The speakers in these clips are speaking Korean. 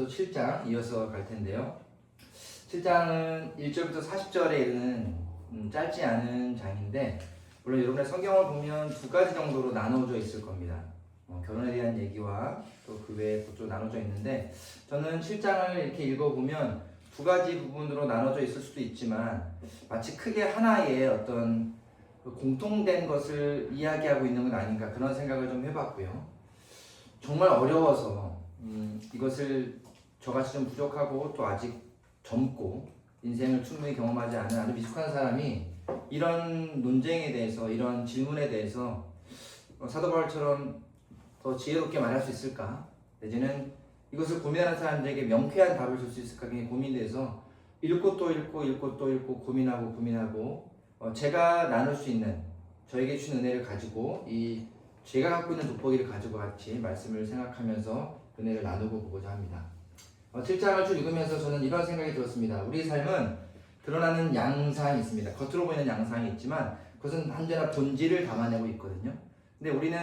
야고보서 7장 이어서 갈 텐데요. 7장은 1절부터 40절에 이르는 짧지 않은 장인데, 물론 여러분의 성경을 보면 두 가지 정도로 나눠져 있을 겁니다. 결혼에 대한 얘기와 또 그 외에 또 나눠져 있는데, 저는 7장을 이렇게 읽어보면 두 가지 부분으로 나눠져 있을 수도 있지만 마치 크게 하나의 어떤 공통된 것을 이야기하고 있는 건 아닌가, 그런 생각을 좀 해봤고요. 정말 어려워서 이것을 저같이 좀 부족하고 또 아직 젊고 인생을 충분히 경험하지 않은 아주 미숙한 사람이 이런 논쟁에 대해서, 이런 질문에 대해서 사도 바울처럼 더 지혜롭게 말할 수 있을까? 내지는 이것을 고민하는 사람들에게 명쾌한 답을 줄 수 있을까 굉장히 고민돼서 읽고 또 읽고 읽고 또 읽고 고민하고 제가 나눌 수 있는, 저에게 주신 은혜를 가지고 제가 갖고 있는 돋보기를 가지고 같이 말씀을 생각하면서 은혜를 나누고 보고자 합니다. 7장을 쭉 읽으면서 저는 이런 생각이 들었습니다. 우리 삶은 드러나는 양상이 있습니다. 겉으로 보이는 양상이 있지만 그것은 언제나 본질을 담아내고 있거든요. 근데 우리는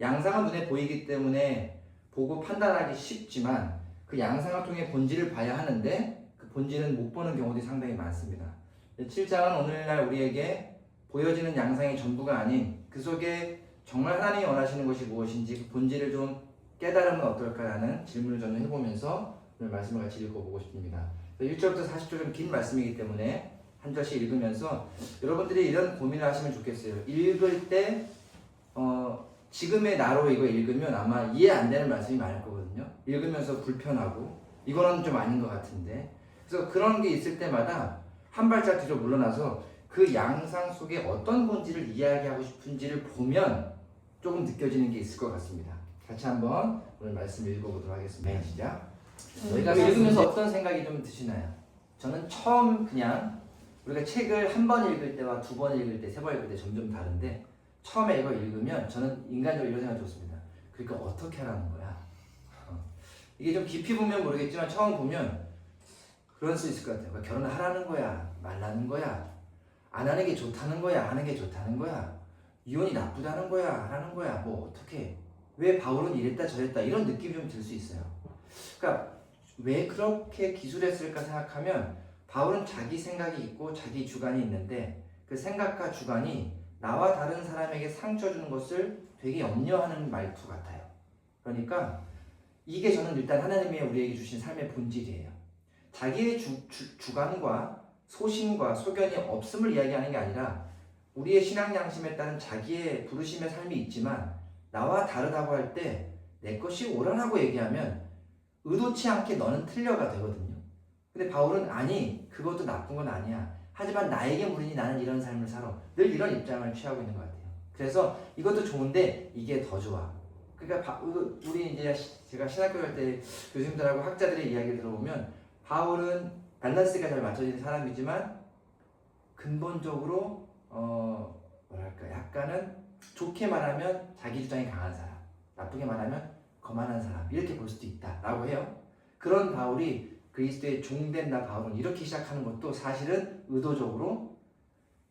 양상은 눈에 보이기 때문에 보고 판단하기 쉽지만 그 양상을 통해 본질을 봐야 하는데 그 본질은 못 보는 경우들이 상당히 많습니다. 7장은 오늘날 우리에게 보여지는 양상이 전부가 아닌 그 속에 정말 하나님이 원하시는 것이 무엇인지 그 본질을 좀 깨달으면 어떨까라는 질문을 저는 해보면서 오늘 말씀을 같이 읽어보고 싶습니다. 1절부터 40절 좀 긴 말씀이기 때문에 한 절씩 읽으면서 여러분들이 이런 고민을 하시면 좋겠어요. 읽을 때 지금의 나로 이거 읽으면 아마 이해 안 되는 말씀이 많을 거거든요. 읽으면서 불편하고 이거는 좀 아닌 것 같은데, 그래서 그런 게 있을 때마다 한 발짝 뒤로 물러나서 그 양상 속에 어떤 본질을 이야기하고 싶은지를 보면 조금 느껴지는 게 있을 것 같습니다. 같이 한번 오늘 말씀 읽어보도록 하겠습니다. 네, 시작. 너희가 읽으면서 어떤 생각이 좀 드시나요? 저는 처음 그냥 우리가 책을 한 번 읽을 때와 두 번 읽을 때, 세 번 읽을 때 점점 다른데, 처음에 이거 읽으면 저는 인간적으로 이런 생각이 들었습니다. 그러니까 어떻게 하라는 거야? 이게 좀 깊이 보면 모르겠지만 처음 보면 그럴 수 있을 것 같아요. 그러니까 결혼을 하라는 거야? 말라는 거야? 안 하는 게 좋다는 거야? 하는 게 좋다는 거야? 이혼이 나쁘다는 거야? 하라는 거야? 뭐 어떻게? 왜 바울은 이랬다 저랬다 이런 느낌이 좀 들 수 있어요. 그러니까 왜 그렇게 기술했을까 생각하면 바울은 자기 생각이 있고 자기 주관이 있는데 그 생각과 주관이 나와 다른 사람에게 상처 주는 것을 되게 염려하는 말투 같아요. 그러니까 이게 저는 일단 하나님이 우리에게 주신 삶의 본질이에요. 자기의 주관과 소신과 소견이 없음을 이야기하는 게 아니라 우리의 신앙 양심에 따른 자기의 부르심의 삶이 있지만 나와 다르다고 할 때 내 것이 옳아라고 얘기하면 의도치 않게 너는 틀려가 되거든요. 근데 바울은 아니, 그것도 나쁜 건 아니야. 하지만 나에게 물으니 나는 이런 삶을 살아. 늘 이런 입장을 취하고 있는 것 같아요. 그래서 이것도 좋은데 이게 더 좋아. 그러니까 우리 이제 제가 신학교 갈 때 교수님들하고 학자들의 이야기를 들어보면 바울은 밸런스가 잘 맞춰지는 사람이지만 근본적으로 뭐랄까 약간은 좋게 말하면 자기 주장이 강한 사람, 나쁘게 말하면 거만한 사람, 이렇게 볼 수도 있다라고 해요. 그런 바울이 그리스도의 종된 나 바울은 이렇게 시작하는 것도 사실은 의도적으로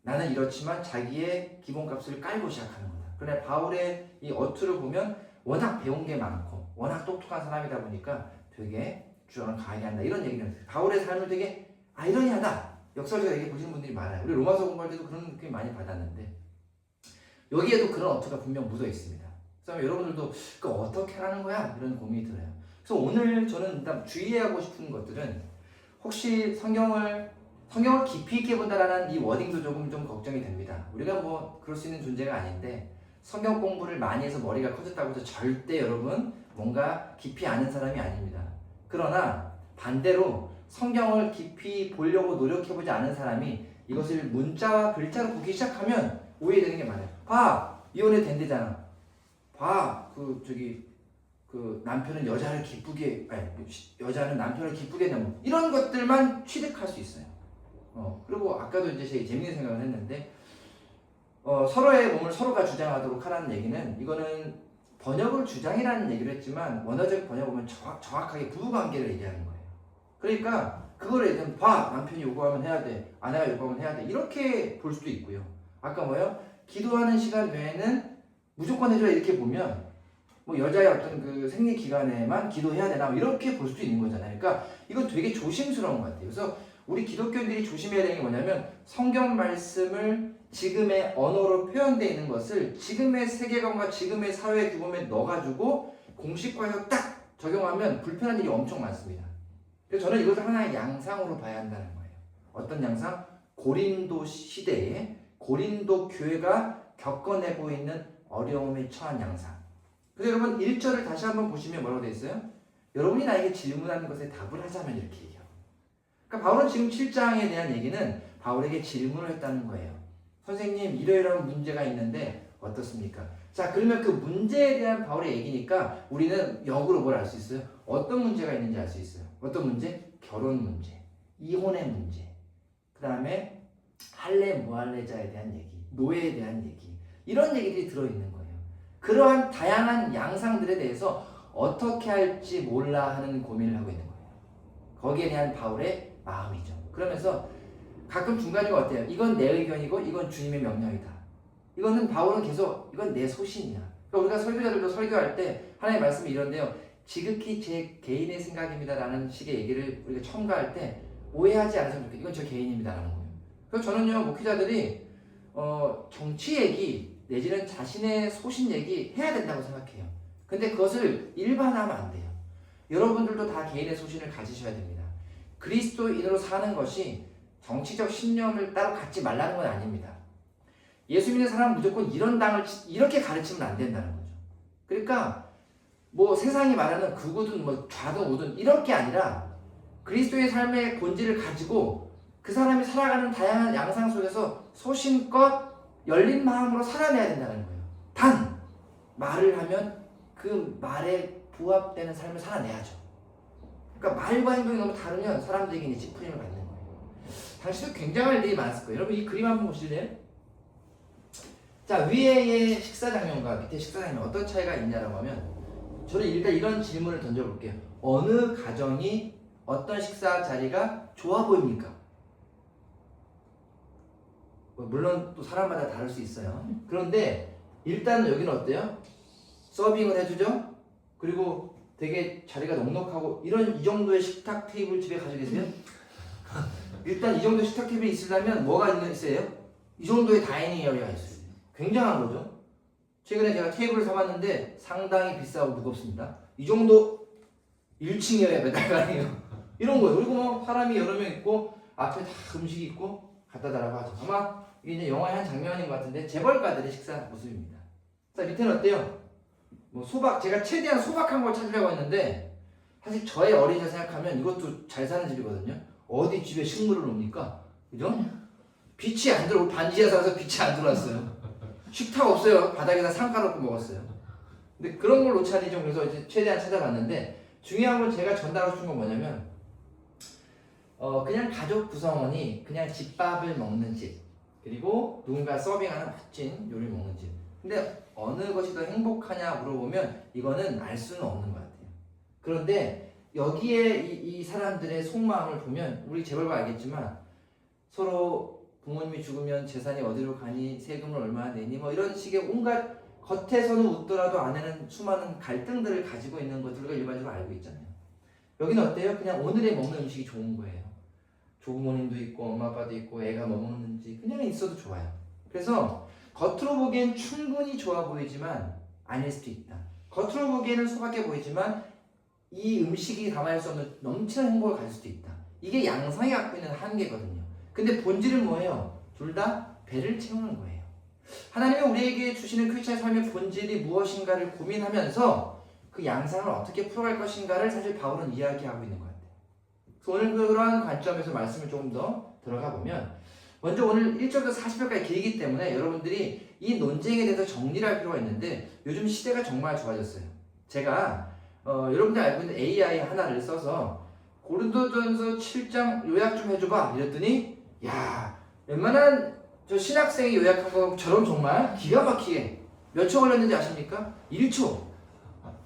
나는 이렇지만 자기의 기본값을 깔고 시작하는 거다. 그러나 바울의 이 어투를 보면 워낙 배운 게 많고 워낙 똑똑한 사람이다 보니까 되게 주장을 강하게 한다, 이런 얘기를 해요. 바울의 삶을 되게 아이러니하다, 역설적으로 얘기해 보시는 분들이 많아요. 우리 로마서 공부할 때도 그런 느낌 많이 받았는데 여기에도 그런 어투가 분명 묻어 있습니다. 그래서 여러분들도 그거 어떻게 하라는 거야? 이런 고민이 들어요. 그래서 오늘 저는 일단 주의하고 싶은 것들은 혹시 성경을 깊이 있게 본다라는 이 워딩도 조금 좀 걱정이 됩니다. 우리가 뭐 그럴 수 있는 존재가 아닌데 성경 공부를 많이 해서 머리가 커졌다고 해서 절대 여러분 뭔가 깊이 아는 사람이 아닙니다. 그러나 반대로 성경을 깊이 보려고 노력해보지 않은 사람이 이것을 문자와 글자로 보기 시작하면 오해되는 게 많아요. 봐! 이혼해도 된대잖아. 봐! 그 남편은 여자를 기쁘게, 여자는 남편을 기쁘게 하는 이런 것들만 취득할 수 있어요. 그리고 아까도 이제 제가 재밌는 생각을 했는데 서로의 몸을 서로가 주장하도록 하라는 얘기는, 이거는 번역을 주장이라는 얘기를 했지만 원어적 번역 보면 정확하게 부부관계를 얘기하는 거예요. 그러니까 그거를 예를 들면 봐! 남편이 요구하면 해야 돼, 아내가 요구하면 해야 돼, 이렇게 볼 수도 있고요. 아까 뭐예요? 기도하는 시간 외에는 무조건 해줘야, 이렇게 보면 뭐 여자의 어떤 그 생리 기간에만 기도해야 되나 뭐 이렇게 볼 수도 있는 거잖아요. 그러니까 이건 되게 조심스러운 것 같아요. 그래서 우리 기독교인들이 조심해야 되는 게 뭐냐면 성경 말씀을 지금의 언어로 표현되어 있는 것을 지금의 세계관과 지금의 사회 규범에 넣어가지고 공식화해서 딱 적용하면 불편한 일이 엄청 많습니다. 그래서 저는 이것을 하나의 양상으로 봐야 한다는 거예요. 어떤 양상? 고린도 시대에 고린도 교회가 겪어내고 있는 어려움에 처한 양상. 그래서 여러분 1절을 다시 한번 보시면 뭐라고 되어 있어요? 여러분이 나에게 질문하는 것에 답을 하자면 이렇게 얘기해요. 그러니까 바울은 지금 7장에 대한 얘기는 바울에게 질문을 했다는 거예요. 선생님 이러이러한 문제가 있는데 어떻습니까? 자 그러면 그 문제에 대한 바울의 얘기니까 우리는 역으로 뭘 알 수 있어요? 어떤 문제가 있는지 알 수 있어요. 어떤 문제? 결혼 문제, 이혼의 문제, 그 다음에 할래 무할래자에 대한 얘기, 노예에 대한 얘기, 이런 얘기들이 들어있는 거예요. 그러한 다양한 양상들에 대해서 어떻게 할지 몰라 하는 고민을 하고 있는 거예요. 거기에 대한 바울의 마음이죠. 그러면서 가끔 중간이가 어때요? 이건 내 의견이고 이건 주님의 명령이다. 이거는 바울은 계속 이건 내 소신이야. 그러니까 우리가 설교자들도 설교할 때 하나님의 말씀이 이런데요. 지극히 제 개인의 생각입니다 라는 식의 얘기를 우리가 첨가할 때 오해하지 않으면 좋겠어요. 이건 저 개인입니다 라는 거예요. 그래서 저는요 목회자들이 정치 얘기 내지는 자신의 소신 얘기 해야 된다고 생각해요. 근데 그것을 일반화하면 안 돼요. 여러분들도 다 개인의 소신을 가지셔야 됩니다. 그리스도인으로 사는 것이 정치적 신념을 따로 갖지 말라는 건 아닙니다. 예수 믿는 사람은 무조건 이런 당을 이렇게 가르치면 안 된다는 거죠. 그러니까 뭐 세상이 말하는 극우든 뭐 좌든 우든 이렇게 아니라 그리스도의 삶의 본질을 가지고 그 사람이 살아가는 다양한 양상 속에서 소신껏 열린 마음으로 살아내야 된다는 거예요. 단 말을 하면 그 말에 부합되는 삶을 살아내야죠. 그러니까 말과 행동이 너무 다르면 사람들에게 이제 찌푸림을 받는 거예요. 당신도 굉장할 일이 많을 거예요. 여러분 이 그림 한번 보실래요? 자 위에의 식사 장면과 밑에 식사 장면 어떤 차이가 있냐라고 하면 저는 일단 이런 질문을 던져볼게요. 어느 가정이 어떤 식사 자리가 좋아 보입니까? 물론 또 사람마다 다를 수 있어요. 그런데 일단 여기는 어때요? 서빙을 해주죠? 그리고 되게 자리가 넉넉하고 이 정도의 식탁 테이블 집에 가지고 계세요? 일단 이 정도의 식탁 테이블이 있으려면 뭐가 있어요? 이 정도의 다이닝 에리어가 있어요. 굉장한 거죠. 최근에 제가 테이블을 사봤는데 상당히 비싸고 무겁습니다. 이 정도 1층이어야 매달가네요. 이런 거예요. 그리고 뭐 사람이 여러 명 있고 앞에 다 음식이 있고 갖다 달라고 하죠. 아마 이게 이제 영화의 한 장면인 것 같은데 재벌가들의 식사 모습입니다. 자 밑에는 어때요? 뭐 소박 제가 최대한 소박한 걸 찾으려고 했는데 사실 저의 어린 시절 생각하면 이것도 잘 사는 집이거든요. 어디 집에 식물을 놓습니까? 그죠? 빛이 안 들어 반지하 살아서 빛이 안 들어왔어요. 식탁 없어요. 바닥에다 상가 놓고 먹었어요. 근데 그런 걸 놓자니 좀 그래서 이제 최대한 찾아봤는데 중요한 건 제가 전달하고 싶은 건 뭐냐면 그냥 가족 구성원이 그냥 집밥을 먹는 집 그리고 누군가 서빙하는 멋진 요리를 먹는 집. 근데 어느 것이 더 행복하냐 물어보면 이거는 알 수는 없는 것 같아요. 그런데 여기에 이 사람들의 속마음을 보면 우리 재벌가 알겠지만 서로 부모님이 죽으면 재산이 어디로 가니 세금을 얼마나 내니 뭐 이런 식의 온갖 겉에서는 웃더라도 안에는 수많은 갈등들을 가지고 있는 것들을 일반적으로 알고 있잖아요. 여기는 어때요? 그냥 오늘의 먹는 음식이 좋은 거예요. 조부모님도 있고 엄마 아빠도 있고 애가 뭐 먹는지 그냥 있어도 좋아요. 그래서 겉으로 보기엔 충분히 좋아 보이지만 아닐 수도 있다. 겉으로 보기에는 소박해 보이지만 이 음식이 담아낼 수 없는 넘치는 행복을 가질 수도 있다. 이게 양상이 갖고 있는 한계거든요. 근데 본질은 뭐예요? 둘 다 배를 채우는 거예요. 하나님이 우리에게 주시는 크리스천의 삶의 본질이 무엇인가를 고민하면서 그 양상을 어떻게 풀어갈 것인가를 사실 바울은 이야기하고 있는 것 같아요. 오늘 그러한 관점에서 말씀을 조금 더 들어가 보면 먼저 오늘 1절부터 40절까지 길기 때문에 여러분들이 이 논쟁에 대해서 정리를 할 필요가 있는데 요즘 시대가 정말 좋아졌어요. 제가 여러분들 알고 있는 AI 하나를 써서 고린도전서 7장 요약 좀 해줘봐 이랬더니 야 웬만한 저 신학생이 요약한 것처럼 정말 기가 막히게 몇 초 걸렸는지 아십니까? 1초.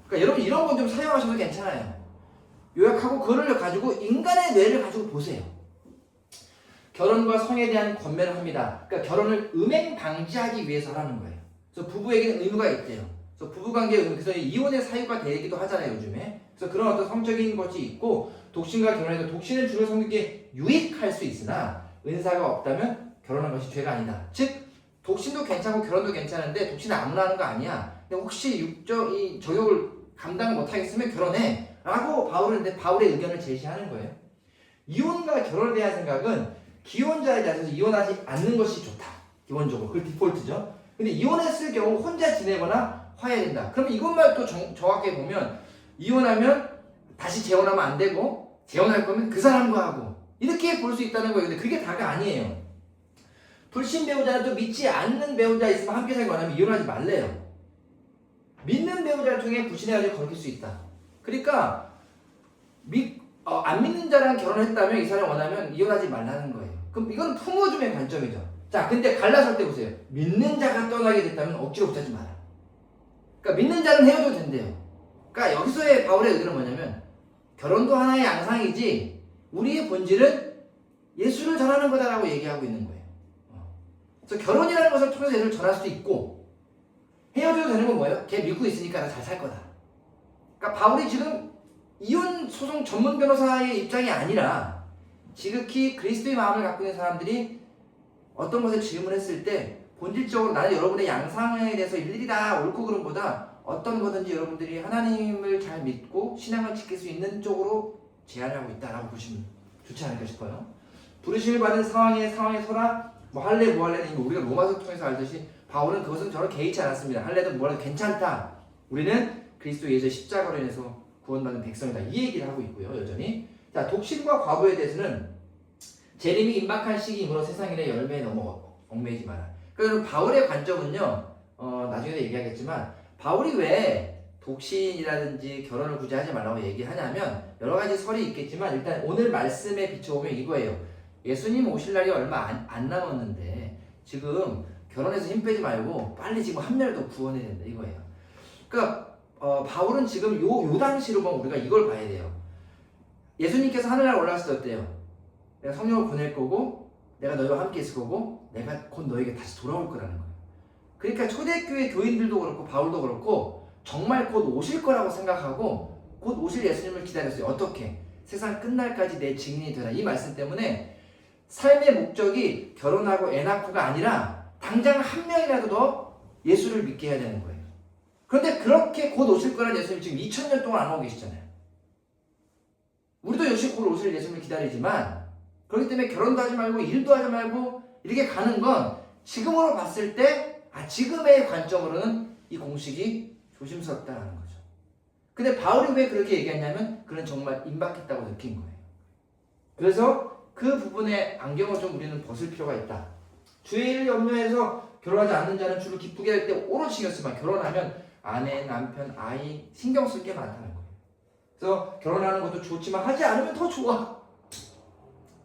그러니까 여러분 이런 건 좀 사용하셔도 괜찮아요. 요약하고 그거를 가지고 인간의 뇌를 가지고 보세요. 결혼과 성에 대한 권면을 합니다. 그러니까 결혼을 음행 방지하기 위해서 하는 거예요. 그래서 부부에게는 의무가 있대요. 그래서 부부관계, 그래서 이혼의 사유가 되기도 하잖아요, 요즘에. 그래서 그런 어떤 성적인 것이 있고, 독신과 결혼해도 독신은 주로 성격에 유익할 수 있으나 은사가 없다면 결혼한 것이 죄가 아니다. 즉 독신도 괜찮고 결혼도 괜찮은데 독신은 아무나 하는 거 아니야. 근데 혹시 이 저격을 감당을 못하겠으면 결혼해 라고 바울의 의견을 제시하는 거예요. 이혼과 결혼에 대한 생각은 기혼자에 대해서 이혼하지 않는 것이 좋다. 기본적으로 그 디폴트죠. 근데 이혼했을 경우 혼자 지내거나 화해된다. 그러면 이것만 또 정확하게 보면 이혼하면 다시 재혼하면 안 되고 재혼할 거면 그 사람과 하고 이렇게 볼 수 있다는 거예요. 근데 그게 다가 아니에요. 불신 배우자도 믿지 않는 배우자 있으면 함께 살기 원하면 이혼하지 말래요. 믿는 배우자를 통해 불신의 가정을 거둘 수 있다. 그러니까 안 믿는 자랑 결혼했다면 이 사람 원하면 이혼하지 말라는 거예요. 그럼 이건 품어줌의 관점이죠. 자, 근데 갈라설 때 보세요. 믿는 자가 떠나게 됐다면 억지로 붙잡지 마라. 그러니까 믿는 자는 헤어져도 된대요. 그러니까 여기서의 바울의 의도는 뭐냐면 결혼도 하나의 양상이지 우리의 본질은 예수를 전하는 거다라고 얘기하고 있는 거예요. 그래서 결혼이라는 것을 통해서 예수를 전할 수도 있고 헤어져도 되는 건 뭐예요? 걔 믿고 있으니까 나 잘 살 거다. 그러니까 바울이 지금 이혼 소송 전문 변호사의 입장이 아니라 지극히 그리스도의 마음을 갖고 있는 사람들이 어떤 것에 질문했을 때 본질적으로 나는 여러분의 양상에 대해서 일일이 다 옳고 그름 보다 어떤 거든지 여러분들이 하나님을 잘 믿고 신앙을 지킬 수 있는 쪽으로 제안을 하고 있다라고 보시면 좋지 않을까 싶어요. 부르심을 받은 상황에 서라 뭐 할래 뭐 할래는 우리가 로마서 통해서 알듯이 바울은 그것은 저를 개의치 않았습니다. 할래든 뭐 할래도 괜찮다. 우리는 그리스도 예수의 십자가로 인해서 구원받은 백성이다. 이 얘기를 하고 있고요. 여전히. 자, 독신과 과부에 대해서는 재림이 임박한 시기이므로 세상 일의 열매에 넘어 얽매이지 마라. 그래서 바울의 관점은요. 나중에도 얘기하겠지만 바울이 왜 독신이라든지 결혼을 굳이 하지 말라고 얘기하냐면 여러 가지 설이 있겠지만 일단 오늘 말씀에 비춰보면 이거예요. 예수님 오실 날이 얼마 안 남았는데 지금 결혼해서 힘 빼지 말고 빨리 지금 한 명을 더 구원해야 된다 이거예요. 그러니까 바울은 지금 요 당시로 보면 우리가 이걸 봐야 돼요. 예수님께서 하늘나라 올라갔을 때 어때요? 내가 성령을 보낼 거고 내가 너희와 함께 있을 거고 내가 곧 너에게 다시 돌아올 거라는 거예요. 그러니까 초대교회 교인들도 그렇고 바울도 그렇고 정말 곧 오실 거라고 생각하고 곧 오실 예수님을 기다렸어요. 어떻게? 세상 끝날까지 내 증인이 되라. 이 말씀 때문에 삶의 목적이 결혼하고 애 낳고가 아니라 당장 한 명이라도 더 예수를 믿게 해야 되는 거예요. 그런데 그렇게 곧 오실 거라는 예수님이 지금 2000년 동안 안 오고 계시잖아요. 우리도 역시 곧 오실 예수님을 기다리지만 그렇기 때문에 결혼도 하지 말고 일도 하지 말고 이렇게 가는 건 지금으로 봤을 때 지금의 관점으로는 이 공식이 조심스럽다는 거죠. 근데 바울이 왜 그렇게 얘기했냐면 그는 정말 임박했다고 느낀 거예요. 그래서 그 부분에 안경을 좀 우리는 벗을 필요가 있다. 주의 일을 염려해서 결혼하지 않는 자는 주를 기쁘게 할 때 오롯이 신경 쓰지만 결혼하면 아내, 남편, 아이 신경 쓸 게 많다는 거예요. 그래서 결혼하는 것도 좋지만 하지 않으면 더 좋아.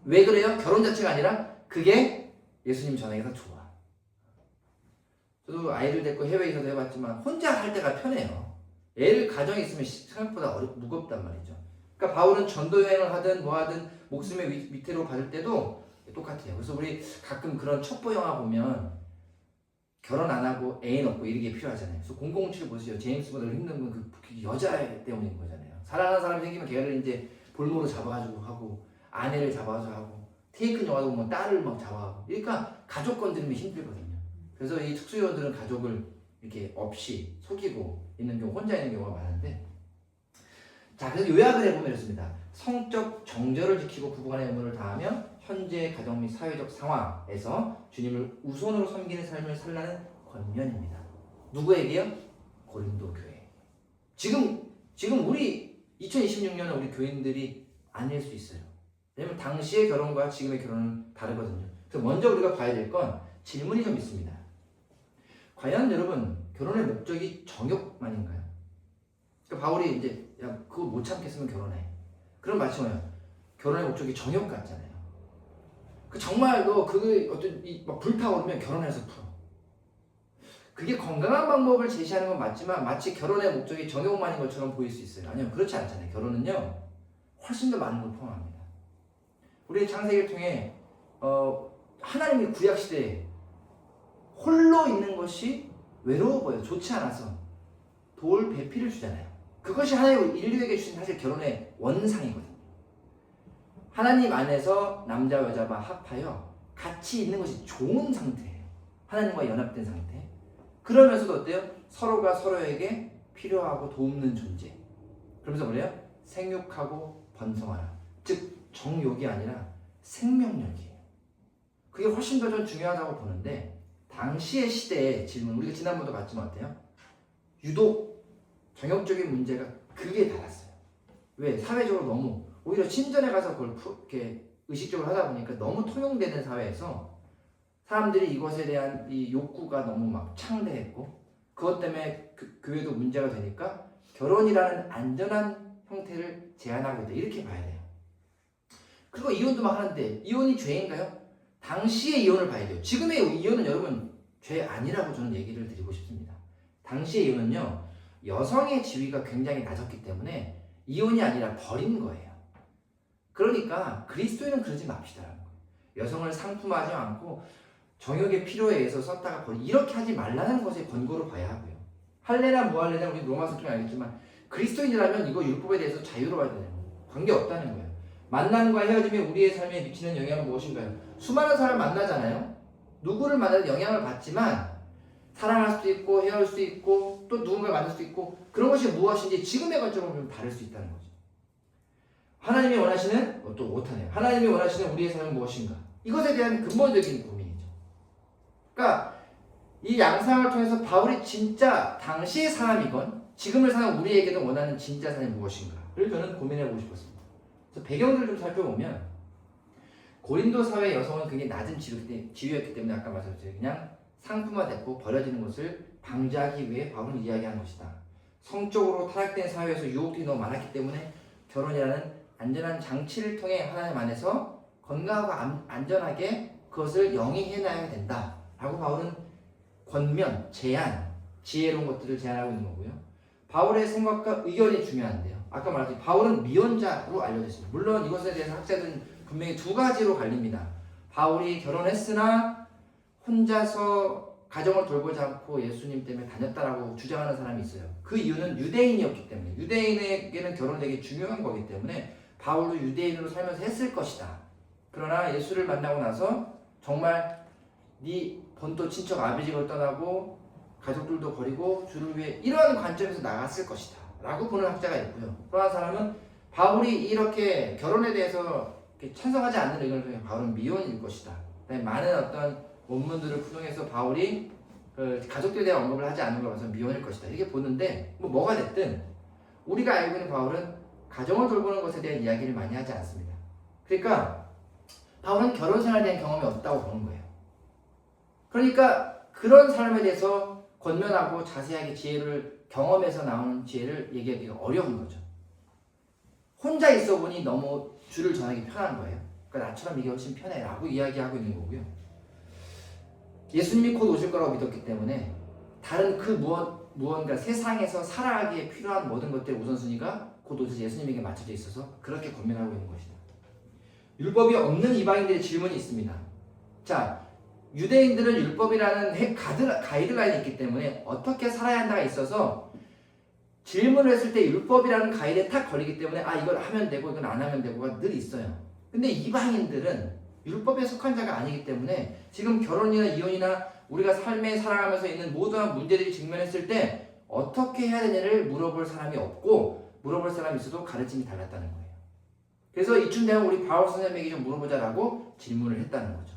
왜 그래요? 결혼 자체가 아니라 그게 예수님 전하기가 좋아. 저도 아이를 데리고 해외에 있어서 해봤지만 혼자 할 때가 편해요. 애를 가정에 있으면 생각보다 무겁단 말이죠. 그러니까 바울은 전도 여행을 하든 뭐 하든 목숨의 위태로 받을 때도 똑같아요. 그래서 우리 가끔 그런 첩보 영화 보면 결혼 안 하고 애인 없고 이런 게 필요하잖아요. 그래서 007 보세요. 제임스 본드 힘든 건 그 여자 때문인 거잖아요. 사랑하는 사람이 생기면 걔를 이제 볼모로 잡아가지고 하고 아내를 잡아서 하고 테이큰 영화도 보면 딸을 막 잡아가고 그러니까 가족 건드리면 힘들거든요. 그래서 이 특수요원들은 가족을 이렇게 없이 속이고 있는 경우 혼자 있는 경우가 많은데 자 그래서 요약을 해보면 이렇습니다. 성적 정절을 지키고 부부간의 의무를 다하며 현재 가정 및 사회적 상황에서 주님을 우선으로 섬기는 삶을 살라는 권면입니다. 누구에게요? 고린도 교회. 지금 우리 2026년은 우리 교인들이 아닐 수 있어요. 왜냐면 당시의 결혼과 지금의 결혼은 다르거든요. 그래서 먼저 우리가 봐야 될 건 질문이 좀 있습니다. 과연 여러분 결혼의 목적이 정욕만인가요? 그러니까 바울이 이제 야 그거 못 참겠으면 결혼해. 그럼 마치 뭐예요? 결혼의 목적이 정욕 같잖아요. 그 정말로 그게 어떤 막 불타오르면 결혼해서 풀어. 그게 건강한 방법을 제시하는 건 맞지만 마치 결혼의 목적이 정욕만인 것처럼 보일 수 있어요. 아니요, 그렇지 않잖아요. 결혼은요 훨씬 더 많은 걸 포함합니다. 우리 창세기를 통해 하나님이 구약 시대에 홀로 있는 것이 외로워 보여 좋지 않아서 도울 배필을 주잖아요. 그것이 하나님 인류에게 주신 사실 결혼의 원상이거든요. 하나님 안에서 남자와 여자가 합하여 같이 있는 것이 좋은 상태예요. 하나님과 연합된 상태. 그러면서도 어때요? 서로가 서로에게 필요하고 돕는 존재. 그러면서 뭐래요? 생육하고 번성하라. 즉 정욕이 아니라 생명력이에요. 그게 훨씬 더 좀 중요하다고 보는데 당시의 시대의 질문, 우리가 지난번도 봤지만 어때요? 유독 정욕적인 문제가 극에 달았어요. 왜? 사회적으로 너무 오히려 신전에 가서 그걸 이렇게 의식적으로 하다 보니까 너무 통용되는 사회에서 사람들이 이것에 대한 이 욕구가 너무 막 창대했고 그것 때문에 교회도 문제가 되니까 결혼이라는 안전한 형태를 제한하고 있다. 이렇게 봐야 돼요. 그리고 이혼도 막 하는데 이혼이 죄인가요? 당시의 이혼을 봐야 돼요. 지금의 이혼은 여러분 죄 아니라고 저는 얘기를 드리고 싶습니다. 당시의 이혼은요. 여성의 지위가 굉장히 낮았기 때문에 이혼이 아니라 버린 거예요. 그러니까 그리스도인은 그러지 맙시다라는 거예요. 여성을 상품하지 않고 정욕의 필요에 의해서 썼다가 버리 이렇게 하지 말라는 것에 권고를 봐야 하고요. 할래나 무할래나 우리 로마서 통해 알겠지만 그리스도인이라면 이거 율법에 대해서 자유로워야 되는 거예요. 관계없다는 거예요. 만남과 헤어짐이 우리의 삶에 미치는 영향은 무엇인가요? 수많은 사람을 만나잖아요. 누구를 만나도 영향을 받지만 사랑할 수도 있고 헤어질 수도 있고 또 누군가를 만날 수도 있고 그런 것이 무엇인지 지금의 관점으로 보면 다를 수 있다는 거죠. 하나님이 원하시는 또 못하네요. 하나님이 원하시는 우리의 삶은 무엇인가? 이것에 대한 근본적인 고민이죠. 그러니까 이 양상을 통해서 바울이 진짜 당시의 사람이건 지금을 사는 우리에게도 원하는 진짜 삶이 무엇인가를 저는 고민해보고 싶었습니다. 그래서 배경들을 좀 살펴보면 고린도 사회 여성은 굉장히 낮은 지위였기 때문에 아까 말씀드렸죠. 그냥 상품화됐고 버려지는 것을 방지하기 위해 바울은 이야기한 것이다. 성적으로 타락된 사회에서 유혹들이 너무 많았기 때문에 결혼이라는 안전한 장치를 통해 하나님 안에서 건강하고 안전하게 그것을 영위해놔야 된다. 라고 바울은 권면, 제안, 지혜로운 것들을 제안하고 있는 거고요. 바울의 생각과 의견이 중요한데요. 아까 말했듯이 바울은 미혼자로 알려져 있습니다. 물론 이것에 대해서 학자들은 분명히 두 가지로 갈립니다. 바울이 결혼했으나 혼자서 가정을 돌보지 않고 예수님 때문에 다녔다라고 주장하는 사람이 있어요. 그 이유는 유대인이었기 때문에 유대인에게는 결혼이 되게 중요한 거기 때문에 바울도 유대인으로 살면서 했을 것이다. 그러나 예수를 만나고 나서 정말 네 본토 친척 아비집을 떠나고 가족들도 버리고 주를 위해 이러한 관점에서 나갔을 것이다 라고 보는 학자가 있고요. 또 한 사람은 바울이 이렇게 결혼에 대해서 찬성하지 않는 의견을 통해 바울은 미혼일 것이다. 그다음에 많은 어떤 원문들을 풀용해서 바울이 가족들에 대한 언급을 하지 않는 걸 봐서 미혼일 것이다. 이렇게 보는데 뭐가 됐든 우리가 알고 있는 바울은 가정을 돌보는 것에 대한 이야기를 많이 하지 않습니다. 그러니까 바울은 결혼 생활에 대한 경험이 없다고 보는 거예요. 그러니까 그런 삶에 대해서 권면하고 자세하게 지혜를 경험해서 나오는 지혜를 얘기하기가 어려운 거죠. 혼자 있어 보니 너무 주를 전하기 편한 거예요. 그러니까 나처럼 이게 훨씬 편해 라고 이야기하고 있는 거고요. 예수님이 곧 오실 거라고 믿었기 때문에 다른 그 무언가 세상에서 살아가기에 필요한 모든 것들의 우선순위가 곧 오실 예수님에게 맞춰져 있어서 그렇게 권면하고 있는 것이다. 율법이 없는 이방인들의 질문이 있습니다. 자, 유대인들은 율법이라는 가이드라인이 있기 때문에 어떻게 살아야 한다가 있어서 질문을 했을 때 율법이라는 가이드에 탁 걸리기 때문에 이걸 하면 되고 이건 안 하면 되고가 늘 있어요. 근데 이방인들은 율법에 속한 자가 아니기 때문에 지금 결혼이나 이혼이나 우리가 삶에 살아가면서 있는 모든 문제들이 직면했을 때 어떻게 해야 되냐를 물어볼 사람이 없고 물어볼 사람이 있어도 가르침이 달랐다는 거예요. 그래서 이쯤 되면 우리 바울 선생님에게 좀 물어보자라고 질문을 했다는 거죠.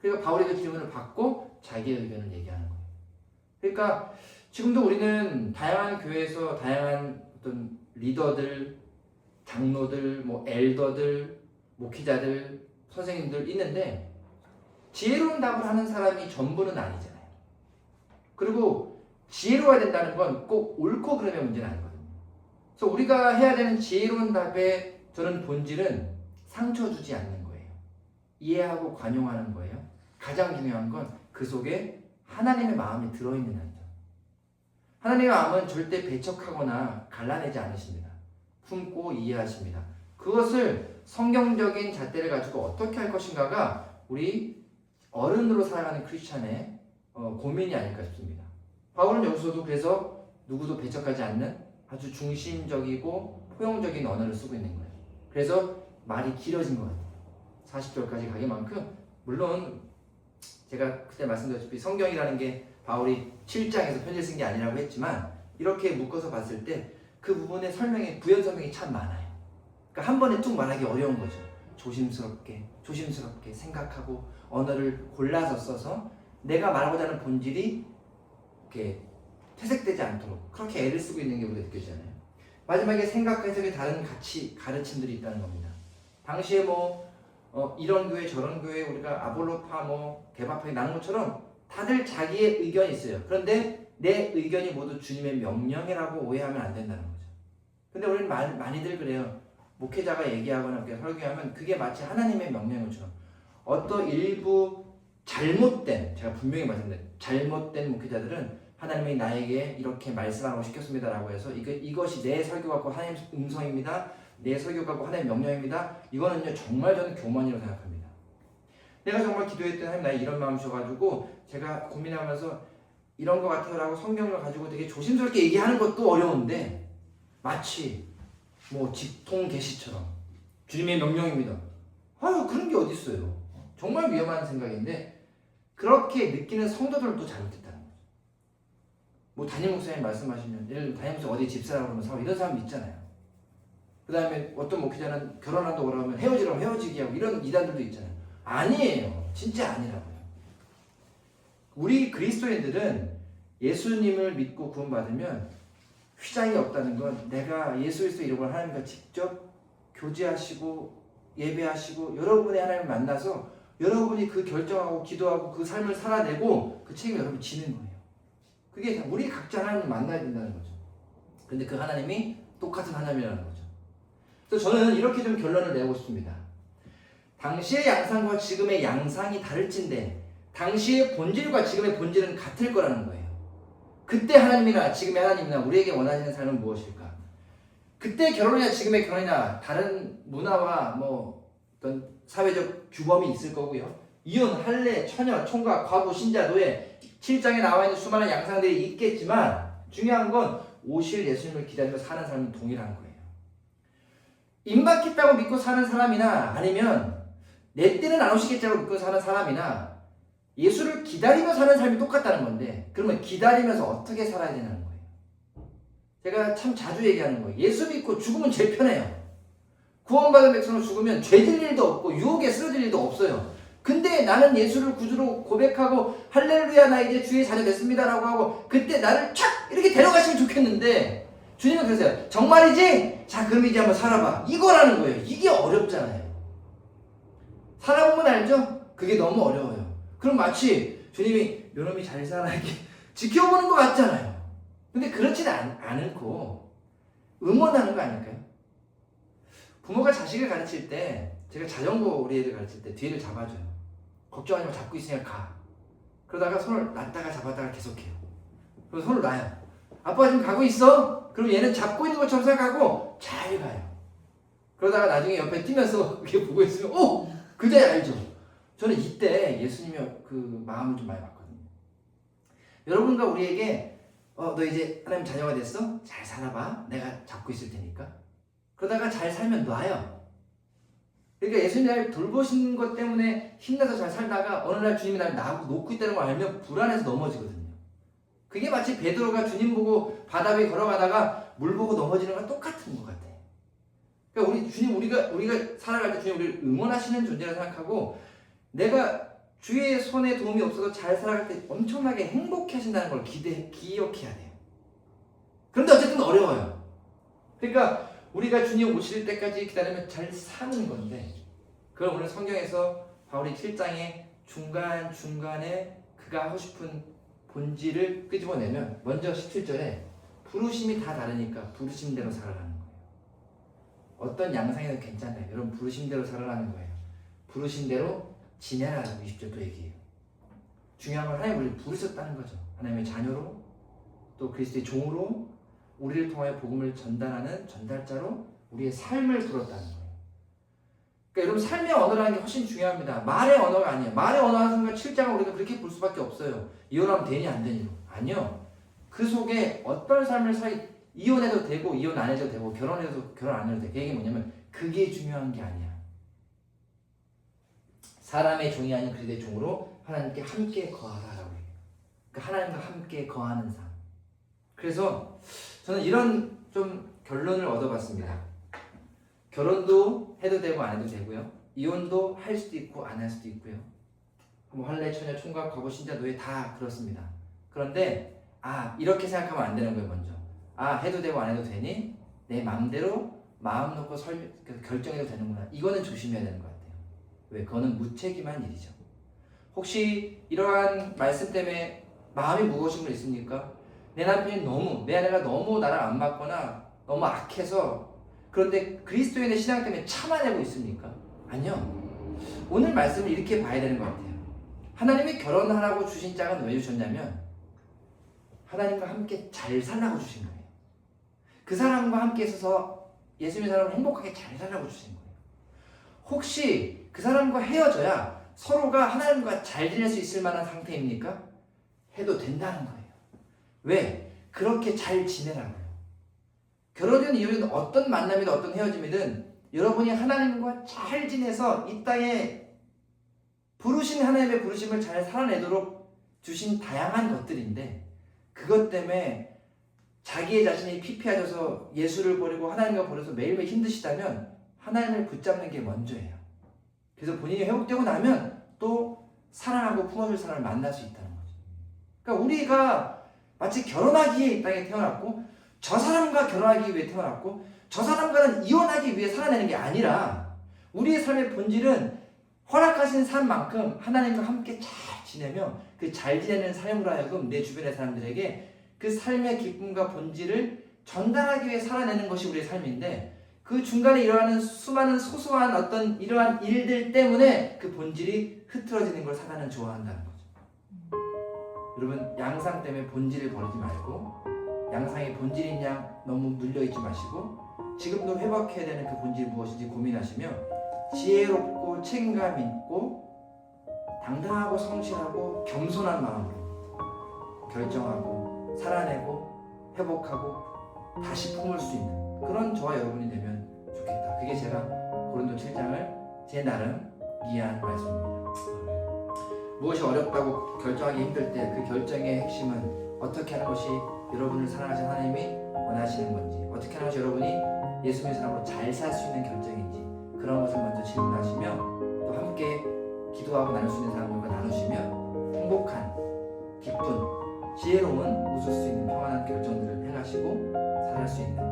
그러니까 바울이 그 질문을 받고 자기의 의견을 얘기하는 거예요. 그러니까 지금도 우리는 다양한 교회에서 다양한 어떤 리더들, 장로들, 엘더들, 목회자들, 선생님들 있는데 지혜로운 답을 하는 사람이 전부는 아니잖아요. 그리고 지혜로워야 된다는 건 꼭 옳고 그름의 문제는 아니거든요. 그래서 우리가 해야 되는 지혜로운 답의 저는 본질은 상처 주지 않는 거예요. 이해하고 관용하는 거예요. 가장 중요한 건 그 속에 하나님의 마음이 들어있는 한. 하나님의 마음은 절대 배척하거나 갈라내지 않으십니다. 품고 이해하십니다. 그것을 성경적인 잣대를 가지고 어떻게 할 것인가가 우리 어른으로 살아가는 크리스찬의 고민이 아닐까 싶습니다. 바울은 여기서도 그래서 누구도 배척하지 않는 아주 중심적이고 포용적인 언어를 쓰고 있는 거예요. 그래서 말이 길어진 것 같아요. 40절까지 가기만큼. 물론 제가 그때 말씀드렸다시피 성경이라는 게 바울이 7장에서 편지를 쓴 게 아니라고 했지만 이렇게 묶어서 봤을 때 그 부분의 설명이 부연 설명이 참 많아요. 그러니까 한 번에 쭉 말하기 어려운 거죠. 조심스럽게 생각하고 언어를 골라서 써서 내가 말하고자 하는 본질이 이렇게 퇴색되지 않도록 그렇게 애를 쓰고 있는 게 우리가 느껴지잖아요. 마지막에 생각과 해석의 다른 가르침들이 있다는 겁니다. 당시에 이런 교회 저런 교회 우리가 아볼로파 개바파에 나눈 것처럼 다들 자기의 의견이 있어요. 그런데 내 의견이 모두 주님의 명령이라고 오해하면 안 된다는 거죠. 근데 우리는 많이들 그래요. 목회자가 얘기하거나 설교하면 그게 마치 하나님의 명령인 것처럼 어떤 일부 잘못된, 제가 분명히 말씀드려요. 잘못된 목회자들은 하나님이 나에게 이렇게 말씀하라고 시켰습니다라고 해서 이것이 내 설교 갖고 하나님의 음성입니다. 내 설교 갖고 하나님의 명령입니다. 이거는요 정말 저는 교만이라고 생각합니다. 내가 정말 기도했더니 하나님 나의 이런 마음 주셔가지고 제가 고민하면서 이런 것 같아요 라고 성경을 가지고 되게 조심스럽게 얘기하는 것도 어려운데 마치 직통 계시처럼 주님의 명령입니다. 그런 게 어디 있어요. 정말 위험한 생각인데 그렇게 느끼는 성도들도 잘못했다는 거죠. 담임 목사님 말씀하시면 예를 들면 담임 목사 어디 집사라고 그러면 사고 이런 사람 있잖아요. 그 다음에 어떤 목회자는 결혼한다고 그러면 헤어지라고 헤어지게 하고 이런 이단들도 있잖아요. 아니에요. 진짜 아니라고요. 우리 그리스도인들은 예수님을 믿고 구원받으면 휘장이 없다는 건 내가 예수 그리스도 이름으로 하나님과 직접 교제하시고 예배하시고 여러분의 하나님을 만나서 여러분이 그 결정하고 기도하고 그 삶을 살아내고 그 책임을 여러분이 지는 거예요. 그게 우리 각자 하나님을 만나야 된다는 거죠. 근데 그 하나님이 똑같은 하나님이라는 거죠. 그래서 저는 이렇게 좀 결론을 내고 싶습니다. 당시의 양상과 지금의 양상이 다를진데 당시의 본질과 지금의 본질은 같을 거라는 거예요. 그때 하나님이나 지금의 하나님이나 우리에게 원하시는 삶은 무엇일까? 그때 결혼이나 지금의 결혼이나 다른 문화와 어떤 사회적 규범이 있을 거고요. 이혼, 할례, 처녀, 총각, 과부, 신자, 노예 7장에 나와 있는 수많은 양상들이 있겠지만 중요한 건 오실 예수님을 기다리며 사는 삶은 동일한 거예요. 임박했다고 믿고 사는 사람이나 아니면 내 때는 안 오시겠다고 믿고 사는 사람이나 예수를 기다리며 사는 삶이 똑같다는 건데 그러면 기다리면서 어떻게 살아야 되는 거예요? 제가 참 자주 얘기하는 거예요. 예수 믿고 죽으면 제일 편해요. 구원받은 백성으로 죽으면 죄질 일도 없고 유혹에 쓰러질 일도 없어요. 근데 나는 예수를 구주로 고백하고 할렐루야 나 이제 주의 자녀 됐습니다라고 하고 그때 나를 촥 이렇게 데려가시면 좋겠는데 주님은 그러세요. 정말이지? 자 그럼 이제 한번 살아봐. 이거라는 거예요. 이게 어렵잖아요. 살아보면 알죠? 그게 너무 어려워요. 그럼 마치 주님이 요놈이 잘 살아 이렇게 지켜보는 것 같잖아요. 근데 그렇지는 않고 응원하는 거 아닐까요? 부모가 자식을 가르칠 때 제가 자전거 우리 애들 가르칠 때 뒤를 잡아줘요. 걱정하지 마 잡고 있으니까 가. 그러다가 손을 놨다가 잡았다가 계속해요. 그럼 손을 놔요. 아빠가 지금 가고 있어? 그럼 얘는 잡고 있는 것처럼 생각하고 잘 가요. 그러다가 나중에 옆에 뛰면서 이렇게 보고 있으면 그때 알죠. 저는 이때 예수님의 그 마음을 좀 많이 봤거든요. 여러분과 우리에게 너 이제 하나님 자녀가 됐어? 잘 살아봐. 내가 잡고 있을 테니까. 그러다가 잘 살면 놔요. 그러니까 예수님이 날 돌보신 것 때문에 힘내서 잘 살다가 어느 날 주님이 날 놓고 있다는 걸 알면 불안해서 넘어지거든요. 그게 마치 베드로가 주님 보고 바다 위에 걸어가다가 물 보고 넘어지는 거랑 똑같은 것 같아요. 그러니까 주님 우리가 살아갈 때 주님 우리를 응원하시는 존재라 생각하고 내가 주의 손에 도움이 없어도 잘 살아갈 때 엄청나게 행복해 하신다는 걸 기억해야 돼요. 그런데 어쨌든 어려워요. 그러니까 우리가 주님 오실 때까지 기다리면 잘 사는 건데 그걸 오늘 성경에서 바울이 7장의 중간중간에 그가 하고 싶은 본질을 끄집어내면 먼저 17절에 부르심이 다 다르니까 부르심대로 살아가는 거예요. 어떤 양상이라도 괜찮아요. 여러분 부르심대로 살아가는 거예요. 부르심대로 지내라라고 20절 또 얘기해요. 중요한 건 하나님 우리를 부르셨다는 거죠. 하나님의 자녀로 또 그리스도의 종으로 우리를 통하여 복음을 전달하는 전달자로 우리의 삶을 부렀다는 거예요. 그러니까 여러분 삶의 언어라는 게 훨씬 중요합니다. 말의 언어가 아니에요. 말의 언어 하는 순간 7장을 우리가 그렇게 볼 수밖에 없어요. 이혼하면 되니 안 되니? 아니요. 그 속에 어떤 삶을 이혼해도 되고 이혼 안 해도 되고 결혼해도 결혼 안 해도 돼. 그 얘기 뭐냐면 그게 중요한 게 아니야. 사람의 종이 아닌 그리스도의 종으로 하나님께 함께 거하라라고 해요. 그러니까 하나님과 함께 거하는 삶. 그래서 저는 이런 좀 결론을 얻어봤습니다. 결혼도 해도 되고 안 해도 되고요. 이혼도 할 수도 있고 안 할 수도 있고요. 뭐 할례, 처녀, 총각, 과부, 신자, 노예 다 그렇습니다. 그런데 이렇게 생각하면 안 되는 거예요. 먼저 해도 되고 안 해도 되니? 내 마음대로 마음 놓고 결정해도 되는구나. 이거는 조심해야 되는 것 같아요. 왜? 그거는 무책임한 일이죠. 혹시 이러한 말씀 때문에 마음이 무거우신 분 있습니까? 내 남편이 내 아내가 너무 나랑 안 맞거나 너무 악해서 그런데 그리스도인의 신앙 때문에 참아내고 있습니까? 아니요. 오늘 말씀을 이렇게 봐야 되는 것 같아요. 하나님이 결혼하라고 주신 짝은 왜 주셨냐면 하나님과 함께 잘 살라고 주신 거예요. 그 사람과 함께 있어서 예수님의 사람을 행복하게 잘 살라고 주신 거예요. 혹시 그 사람과 헤어져야 서로가 하나님과 잘 지낼 수 있을 만한 상태입니까? 해도 된다는 거예요. 왜? 그렇게 잘 지내라고요. 결혼이든 이혼이든 어떤 만남이든 어떤 헤어짐이든 여러분이 하나님과 잘 지내서 이 땅에 부르신 하나님의 부르심을 잘 살아내도록 주신 다양한 것들인데 그것 때문에 자기의 자신이 피폐해져서 예수를 버리고 하나님과 버려서 매일매일 힘드시다면 하나님을 붙잡는 게 먼저예요. 그래서 본인이 회복되고 나면 또 사랑하고 품어줄 사람을 만날 수 있다는 거죠. 그러니까 우리가 마치 결혼하기에 이 땅에 태어났고 저 사람과 결혼하기 위해 태어났고 저 사람과는 이혼하기 위해 살아내는 게 아니라 우리의 삶의 본질은 허락하신 삶만큼 하나님과 함께 잘 지내며 그 잘 지내는 삶으로 하여금 내 주변의 사람들에게 그 삶의 기쁨과 본질을 전달하기 위해 살아내는 것이 우리의 삶인데 그 중간에 일어나는 수많은 소소한 어떤 이러한 일들 때문에 그 본질이 흐트러지는 걸 사단은 좋아한다는 거죠. 여러분 양상 때문에 본질을 버리지 말고 양상의 본질인 양 너무 눌려있지 마시고 지금도 회복해야 되는 그 본질이 무엇인지 고민하시며 지혜롭고 책임감 있고 당당하고 성실하고 겸손한 마음으로 결정하고 살아내고 회복하고 다시 품을 수 있는 그런 저와 여러분이 되면 좋겠다. 그게 제가 고린도 7장을 제 나름 이해한 말씀입니다. 무엇이 어렵다고 결정하기 힘들 때 그 결정의 핵심은 어떻게 하는 것이 여러분을 사랑하시는 하나님이 원하시는 건지 어떻게 하는 것이 여러분이 예수님의 사람으로 잘 살 수 있는 결정인지 그런 것을 먼저 질문하시며 또 함께 기도하고 나눌 수 있는 사람들과 나누시며 행복한, 기쁜, 지혜로운 웃을 수 있는 평안한 결정들을 행하시고 살아갈 수 있는